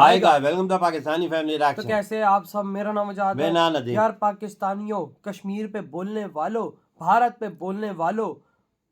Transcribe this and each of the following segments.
आएगा। Welcome to Pakistani family तो reaction. कैसे आप सब, मेरा नाम आजाद मैं है। नाम नदीम। यार पाकिस्तानियों, कश्मीर पे बोलने वालों, भारत पे बोलने वालों,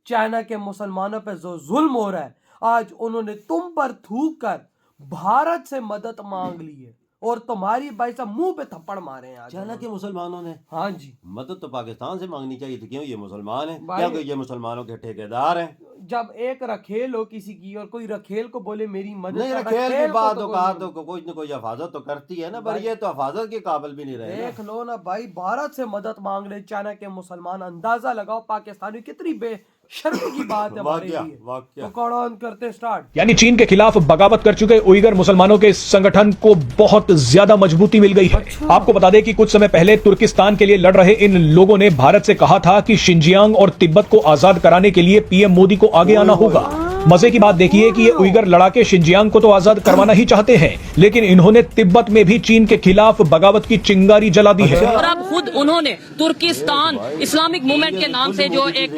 चाइना के मुसलमानों पे जो जुल्म हो रहा है, आज उन्होंने तुम पर थूक कर भारत से मदद मांग ली है और तुम्हारी भाई साहब मुंह पे थप्पड़ मारे हैं आज चाइना के मुसलमानों ने हाँ जी। मदद तो पाकिस्तान से मांगनी चाहिए थी। क्यों ये मुसलमान है? भाई- क्या कोई ये मुसलमानों के ठेकेदार हैं? जब एक रखेल हो किसी की और कोई रखेल को बोले मेरी मदद नहीं, कर, रखेल की रखेल को बात तो तो कोई कहा नहीं। तो कोई न कोई हिफाजत तो करती है ना, पर भाई- ये तो हिफाजत के काबिल भी नहीं रहे ना। देख लो ना भाई, भारत से मदद मांग रहे चाइना के मुसलमान। अंदाजा लगाओ पाकिस्तानी कितनी बेशर्मी की बात है हमारे वाकया, लिए। वाकया। तो कौन ऑन करते स्टार्ट। यानी चीन के खिलाफ बगावत कर चुके उइगर मुसलमानों के इस संगठन को बहुत ज्यादा मजबूती मिल गई है। आपको बता दें कि कुछ समय पहले तुर्किस्तान के लिए लड़ रहे इन लोगों ने भारत से कहा था कि शिंजियांग और तिब्बत को आजाद कराने के लिए पीएम मोदी को आगे आना होगा। मजे की बात देखिए कि ये उइगर लड़ाके शिंजियांग को तो आजाद करवाना ही चाहते हैं, लेकिन इन्होंने तिब्बत में भी चीन के खिलाफ बगावत की चिंगारी जला दी है। और अब खुद उन्होंने तुर्किस्तान इस्लामिक मूवमेंट के नाम से जो एक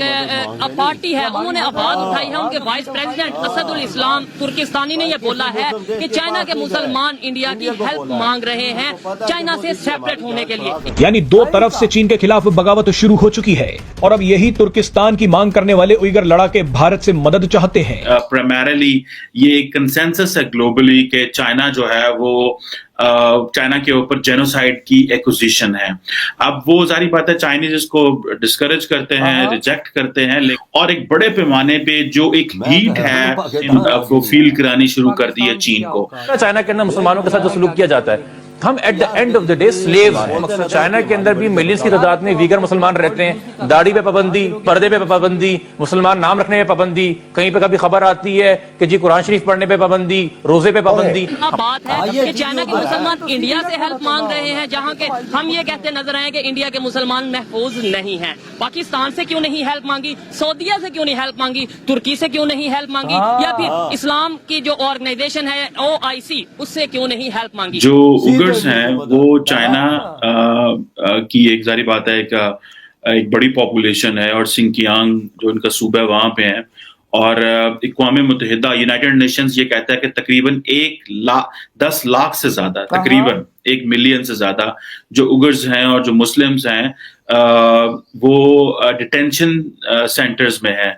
पार्टी है, उन्होंने आवाज उठाई है। उनके वाइस प्रेसिडेंट असदुल इस्लाम तुर्किस्तानी ने यह बोला है कि चाइना के मुसलमान इंडिया की हेल्प मांग रहे हैं चाइना से सेपरेट होने के लिए। यानी दो तरफ से चीन के खिलाफ बगावत शुरू हो चुकी है और अब यही तुर्किस्तान की मांग करने वाले उइगर लड़ाके भारत से मदद चाहते हैं। प्राइमरीली ये एक कंसेंसस है ग्लोबली कि चाइना जो है वो चाइना के ऊपर जेनोसाइड की एक्विजिशन है। अब वो जारी बात है चाइनीज इसको डिस्करेज करते हैं, रिजेक्ट करते हैं, और एक बड़े पैमाने पे जो एक हीट है वो फील करानी शुरू कर दी है चीन को। चाइना के अंदर मुसलमानों के साथ जो सलूक किया जाता है, हम at the end of the day slaves हैं। चाइना के अंदर भी मिलियंस की तादाद में वीगर मुसलमान रहते हैं। दाढ़ी पे पाबंदी, पर्दे पे पाबंदी, मुसलमान नाम रखने पे पाबंदी, कहीं पे कभी खबर आती है कि जी कुरान शरीफ पढ़ने पे पाबंदी, रोजे पे पाबंदी। बात है कि चाइना के मुसलमान इंडिया से हेल्प मांग रहे हैं, जहां के हम ये कहते नजर आए कि इंडिया के मुसलमान महफूज नहीं हैं। पाकिस्तान से क्यों नहीं हेल्प मांगी, सऊदीया से क्यों नहीं हेल्प मांगी, तुर्की से क्यों नहीं हेल्प मांगी, या फिर इस्लाम की जो ऑर्गेनाइजेशन है OIC, उससे क्यों नहीं हेल्प मांगी। जो उइगर्स हैं वो चाइना की एक जारी बात है एक बड़ी पॉपुलेशन है, और सिंकियांग जो इनका सूबा है वहां पे है। और अक़वाम मुत्तहिदा यूनाइटेड नेशंस ये कहता है कि तकरीबन 10 लाख से ज्यादा, तकरीबन 1 मिलियन से ज्यादा जो उइगर्स हैं और जो मुस्लिम्स हैं वो डिटेंशन सेंटर्स में हैं।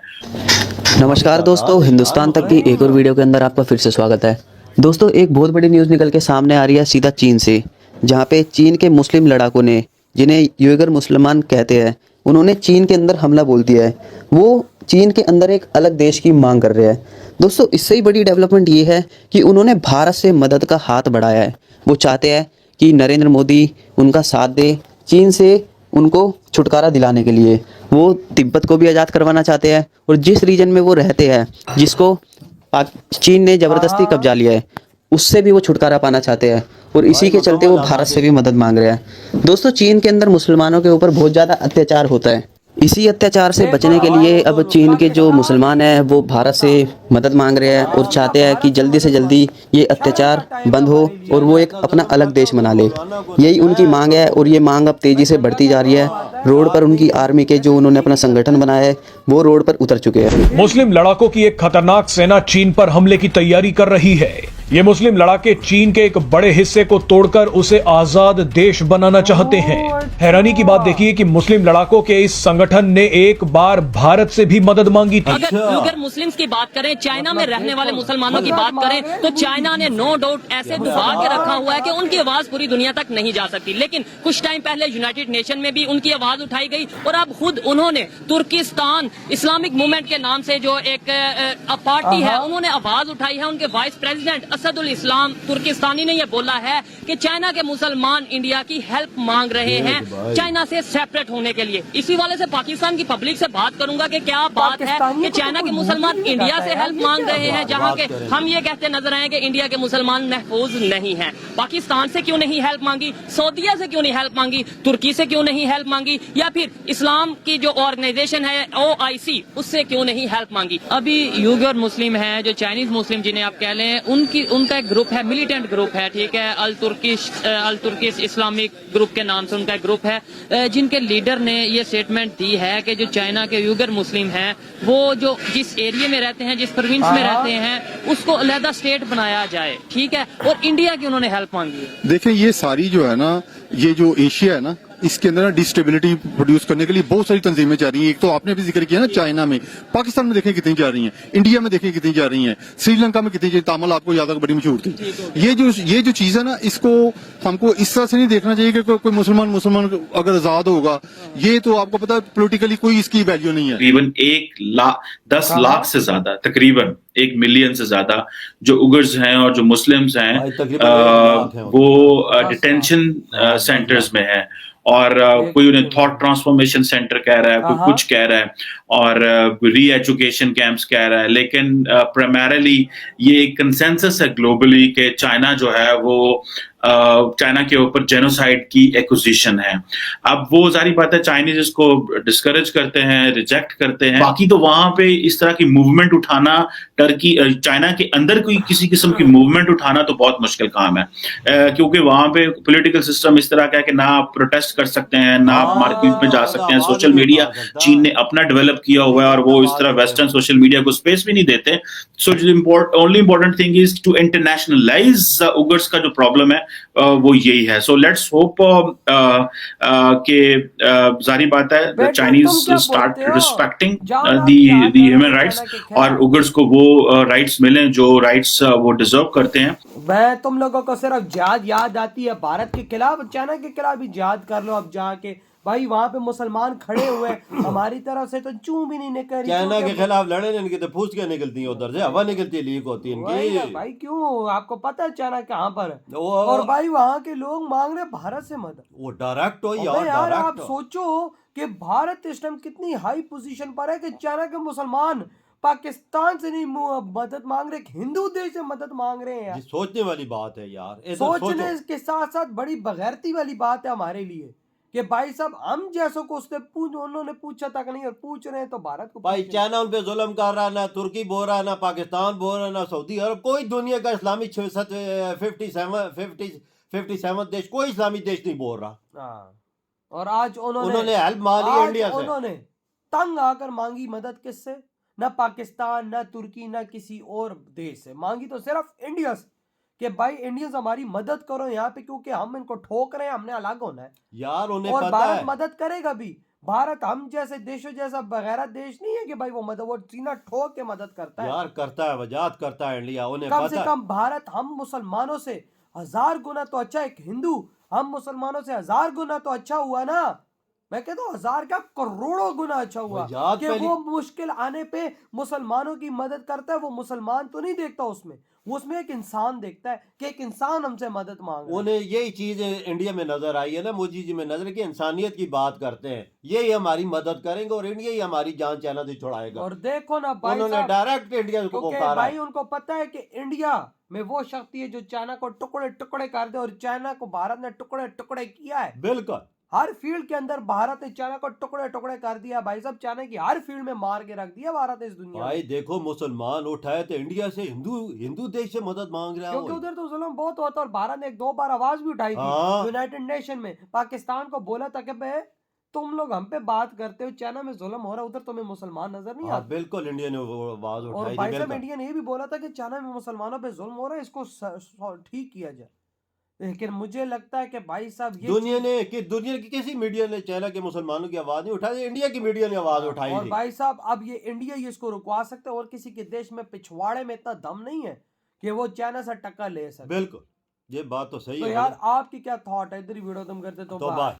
नमस्कार दोस्तों, हिंदुस्तान तक की एक और वीडियो के अंदर आपका फिर से स्वागत है। दोस्तों, एक बहुत बड़ी न्यूज़ निकल के सामने आ रही है सीधा चीन से, जहां पे चीन के मुस्लिम लड़ाकों ने, जिन्हें उइगर मुसलमान कहते हैं, उन्होंने चीन के अंदर हमला बोल दिया है। वो चीन के अंदर एक अलग देश की मांग कर रहे हैं। दोस्तों, इससे ही बड़ी डेवलपमेंट ये है कि उन्होंने भारत से मदद का हाथ बढ़ाया है। वो चाहते हैं कि नरेंद्र मोदी उनका साथ दे, चीन से उनको छुटकारा दिलाने के लिए। वो तिब्बत को भी आज़ाद करवाना चाहते हैं, और जिस रीजन में वो रहते हैं, जिसको चीन ने ज़बरदस्ती कब्जा लिया है, उससे भी वो छुटकारा पाना चाहते हैं, और इसी के चलते वो भारत से भी मदद मांग रहे हैं। दोस्तों, चीन के अंदर मुसलमानों के ऊपर बहुत ज़्यादा अत्याचार होता है। इसी अत्याचार से बचने के लिए अब चीन के जो मुसलमान हैं वो भारत से मदद मांग रहे हैं और चाहते हैं कि जल्दी से जल्दी ये अत्याचार बंद हो और वो एक अपना अलग देश बना ले। यही उनकी मांग है, और ये मांग अब तेज़ी से बढ़ती जा रही है। रोड पर उनकी आर्मी के जो उन्होंने अपना संगठन बनाया है वो रोड पर उतर चुके हैं। मुस्लिम लड़ाकों की एक खतरनाक सेना चीन पर हमले की तैयारी कर रही है। ये मुस्लिम लड़ाके चीन के एक बड़े हिस्से को तोड़कर उसे आजाद देश बनाना चाहते हैं। हैरानी की बात देखिए कि मुस्लिम लड़ाकों के इस संगठन ने एक बार भारत से भी मदद मांगी थी। अगर उइगर मुस्लिम्स की बात करें, चाइना में रहने वाले मुसलमानों की बात करें, तो चाइना ने नो डाउट ऐसे दबा के रखा हुआ है कि उनकी आवाज पूरी दुनिया तक नहीं जा सकती। लेकिन कुछ टाइम पहले यूनाइटेड नेशन में भी उनकी आवाज उठाई गई, और अब खुद उन्होंने तुर्किस्तान इस्लामिक मूवमेंट के नाम से जो एक पार्टी है, उन्होंने आवाज उठाई है। उनके वाइस प्रेसिडेंट असदुल इस्लाम तुर्किस्तानी ने यह बोला है कि चाइना के मुसलमान इंडिया की हेल्प मांग रहे हैं चाइना से सेपरेट होने के लिए। इसी वाले से पाकिस्तान की पब्लिक से बात करूंगा कि क्या बात है कि चाइना के मुसलमान इंडिया से हेल्प मांग रहे हैं, जहां के हम ये कहते नजर आए कि इंडिया के मुसलमान महफूज नहीं हैं। पाकिस्तान से क्यों नहीं हेल्प मांगी, सऊदीया से क्यों नहीं हेल्प मांगी, तुर्की से क्यों नहीं हेल्प मांगी, या फिर इस्लाम की जो ऑर्गेनाइजेशन है OIC, उससे क्यों नहीं हेल्प मांगी। अभी उइगर मुस्लिम है, जो चाइनीज मुस्लिम जिन्हें आप कह लें, उनकी उनका एक ग्रुप है, मिलिटेंट ग्रुप है, ठीक है, अल तुर्किश इस्लामिक ग्रुप के नाम से उनका एक ग्रुप है, जिनके लीडर ने ये स्टेटमेंट दी है कि जो चाइना के यूगर मुस्लिम हैं वो जो जिस एरिया में रहते हैं, जिस प्रोविंस में रहते हैं, उसको अलहदा स्टेट बनाया जाए, ठीक है। और इंडिया की उन्होंने हेल्प मांगी है। देखें, ये सारी जो है ना, ये जो एशिया है ना, इसके अंदर डिस्टेबिलिटी प्रोड्यूस करने के लिए बहुत सारी तंजीमें जा रही हैं। एक तो आपने भी जिक्र किया ना, चाइना में, पाकिस्तान में देखें कितनी जा रही हैं, इंडिया में देखें कितनी जा रही हैं, श्रीलंका में कितनी, तामिल आपको याद है बड़ी मशहूर थी। ये जो चीज है ना, इसको हमको इस तरह से नहीं देखना चाहिए कि कोई मुसलमान अगर आजाद होगा, ये तो आपको पता है पोलिटिकली कोई इसकी वैल्यू नहीं है। तकरीबन 10 लाख से ज्यादा, तकरीबन 1 मिलियन से ज्यादा जो उगर्स हैं और जो मुस्लिम्स हैं, भाई, तकरीबन 1 लाख हैं वो डिटेंशन सेंटर्स में है। और कोई उन्हें थॉट ट्रांसफॉर्मेशन सेंटर कह रहा है, कोई कुछ कह रहा है, और री एजुकेशन कैंप्स कह रहा है, लेकिन प्राइमरीली ये एक कंसेंसस है ग्लोबली कि चाइना जो है वो चाइना के ऊपर जेनोसाइड की एक्विजिशन है। अब वो सारी बात है, चाइनीज इसको डिस्करेज करते हैं, रिजेक्ट करते हैं। बाकी तो वहां पे इस तरह की मूवमेंट उठाना, चाइना के अंदर कोई किसी किस्म की मूवमेंट उठाना तो बहुत मुश्किल काम है, क्योंकि वहां पे पॉलिटिकल सिस्टम इस तरह का है कि ना आप प्रोटेस्ट कर सकते हैं, ना आप मार्केट में जा सकते हैं। सोशल मीडिया चीन ने अपना डेवलप किया हुआ है और वो इस तरह वेस्टर्न सोशल मीडिया को स्पेस भी नहीं देते। So only important thing is to internationalise Uyghurs का जो प्रॉब्लम है वो यही है। सो लेट्स होप के जारी बात है the Chinese start respecting the human rights और उगर्स को वो राइट्स मिलें जो राइट्स वो डिजर्व करते हैं। वह तुम लोगों को सिर्फ जिहाद याद आती है, भारत के खिलाफ, चाइना के खिलाफ भी जिहाद कर लो अब जाके। भाई वहाँ पे मुसलमान खड़े हुए, हमारी तरफ से तो चूं भी नहीं निकल। चाइना के खिलाफ लड़े, इनकी तो फूस के निकलती है, उधर से हवा निकलती है, लीक होती है इनकी। भाई क्यों, आपको पता है चाइना कहाँ पर है? और भाई वहाँ के लोग मांग रहे भारत से मदद। वो डायरेक्ट हो यार आप सोचो कि भारत इस टाइम कितनी हाई पोजीशन पर है कि चाइना के मुसलमान पाकिस्तान से नहीं मदद मांग रहे, हिंदू देश से मदद मांग रहे हैं यार। सोचने वाली बात है यार, सोचने के साथ साथ बड़ी बगैरती वाली बात है हमारे लिए कि भाई साहब हम जैसों को उसने उन्होंने पूछा तक नहीं और पूछ रहे हैं तो भारत को। भाई चाइना उन पे जुल्म कर रहा है, ना तुर्की बोल रहा है, ना पाकिस्तान बोल रहा है, ना सऊदी अरब, कोई दुनिया का इस्लामी 57 देश, कोई इस्लामी देश नहीं बोल रहा। और आज उन्होंने हेल्प मांगी इंडिया से, उन्होंने तंग आकर मांगी मदद किससे? ना पाकिस्तान, ना तुर्की, ना किसी और देश से मांगी, तो सिर्फ इंडिया से कि भाई इंडियंस हमारी मदद करो यहाँ पे, क्योंकि हम इनको ठोक रहे हैं, हमने अलग होना है यार। उन्हें और पता भारत है मदद करेगा भी। भारत हम जैसे देशों जैसा बगैर देश नहीं है कि भाई वो मदद, वो सीना ठोक के मदद करता है यार, करता है, वजाहत करता है इंडिया। उन्हें कम पता से कम भारत हम मुसलमानों से 1000 गुना तो अच्छा, एक हिंदू हम मुसलमानों से 1000 गुना तो अच्छा हुआ ना। मैं कहता हूँ 1000 क्या, करोड़ों गुना अच्छा हुआ कि वो मुश्किल आने पे मुसलमानों की मदद करता है। वो मुसलमान तो नहीं देखता उसमें, वो उसमें एक इंसान देखता है कि एक इंसान हमसे मदद मांग रहा है। उन्हें यही चीज इंडिया में नजर आई है ना, मोदी जी में नजर, की इंसानियत की बात करते हैं, यही हमारी मदद करेंगे और इंडिया ही हमारी जान चाइना से छुड़ाएगा। और देखो ना भाई, उन्होंने डायरेक्ट इंडिया को पुकारा। भाई उनको पता है कि इंडिया में वो शक्ति है जो चाइना को टुकड़े टुकड़े कर दे, और चाइना को भारत ने टुकड़े टुकड़े किया है। बिल्कुल हर फील्ड के अंदर भारत ने चाइना को टुकड़े टुकड़े कर दिया भाई साहब। चाइना की हर फील्ड में मार के रख दिया भारत इस दुनिया भाई। देखो मुसलमान उठाए तो इंडिया से, हिंदू देश से मदद मांग रहा है, क्योंकि उधर तो जुल्म बहुत होता है। और भारत ने 1-2 बार आवाज भी उठाई थी यूनाइटेड नेशन में, पाकिस्तान को बोला था कि भाई तुम लोग हम पे बात करते हो, चाइना में जुल्म हो रहा है, उधर तुम्हें मुसलमान नजर नहीं आते। बिल्कुल इंडिया ने आवाज उठाई। और भाई साहब इंडिया ने ये भी बोला था कि चाइना में मुसलमानों पे जुल्म हो रहा है, इसको ठीक किया जाए। लेकिन मुझे लगता है कि भाई साहब ये दुनिया की किसी मीडिया ने चाइना के मुसलमानों की आवाज नहीं उठाई, इंडिया की मीडिया ने आवाज उठाई। और भाई साहब अब ये इंडिया ही इसको रुकवा सकता है, और किसी के देश में पिछवाड़े में इतना दम नहीं है कि वो चाइना से टक्कर ले सके। बिल्कुल, ये बात तो सही है। तो यार आपकी क्या थॉट है? इधर ही वीडियो तुम करते तो बाय।